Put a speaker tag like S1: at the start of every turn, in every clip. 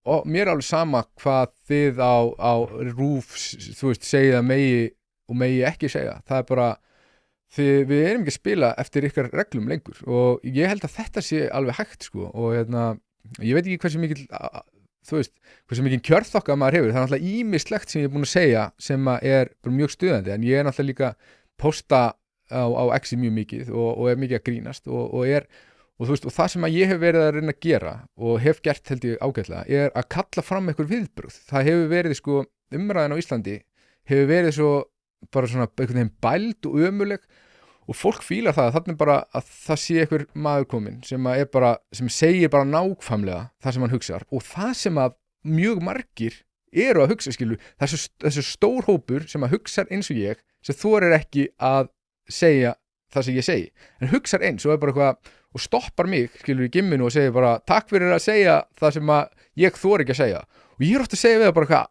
S1: og mér er alveg sama hvað þið á RÚV, þú veist, segið að megi ekki segja. Það er bara, við erum ekki að spila eftir ykkar reglum lengur og ég held að þetta sé alveg hægt, sko, og ég veit ekki hversu mikil, þú veist, hversu mikil kjörþokka maður hefur. Það er náttúrulega ýmislegt sem ég er búin að segja sem er bara mjög stuðandi, en ég er náttúrulega líka posta á X mjög mikið og er mikið að grínast og þú veist, og það sem að ég hef verið að reyna að gera og hef gert held ég ágætlega er að kalla fram einhver viðbrögð. Það hefur verið, sko, umræðan á Íslandi hefur verið svo bara svona einhvern veginn bæld og ömuleg og fólk fílar það að þarna bara að það sé einhver maður kominn sem segir bara nákvæmlega það sem hann hugsar og það sem að mjög margir eru að hugsa, skilur, þessu stór hópur sem að hugsar eins og ég sem þorir ekki að segja það sem ég segi, en hugsar eins og er bara eitthvað og stoppar mig, skilur, í gimminu og segir bara takk fyrir að segja það sem að ég þori ekki að segja og ég er ofta að segja við það bara eitthvað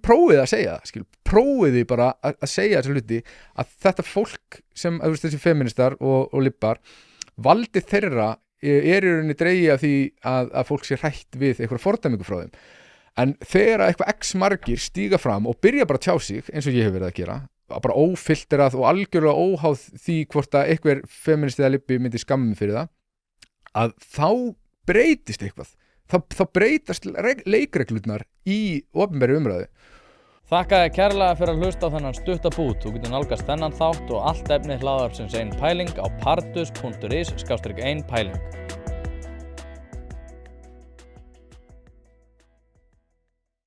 S1: prófið að segja það, skilur, prófiði bara að segja þessu hluti að þetta fólk sem, þessi feministar og lippar, valdi þeirra er í rauninni dregið af því að fólk sé hrætt við eitthvað fordæmingu frá þeim, en þegar eitthvað x margir stíga fram og byrja bara að tjá sig eins og ég hef verið að gera bara ófilterað og algjörlega óháð því hvort að einhver feministi eða lippi myndi skamma mig fyrir það, að þá breytist eitthvað, þá breytast leikreglurnar í opinberri umræðu.
S2: Þakka þér kærlega fyrir að hlusta á þennan stutta bút. Þú getur nálgast þennan þátt og allt efni hlaðvarpsins Ein Pæling á pardus.is/einpæling.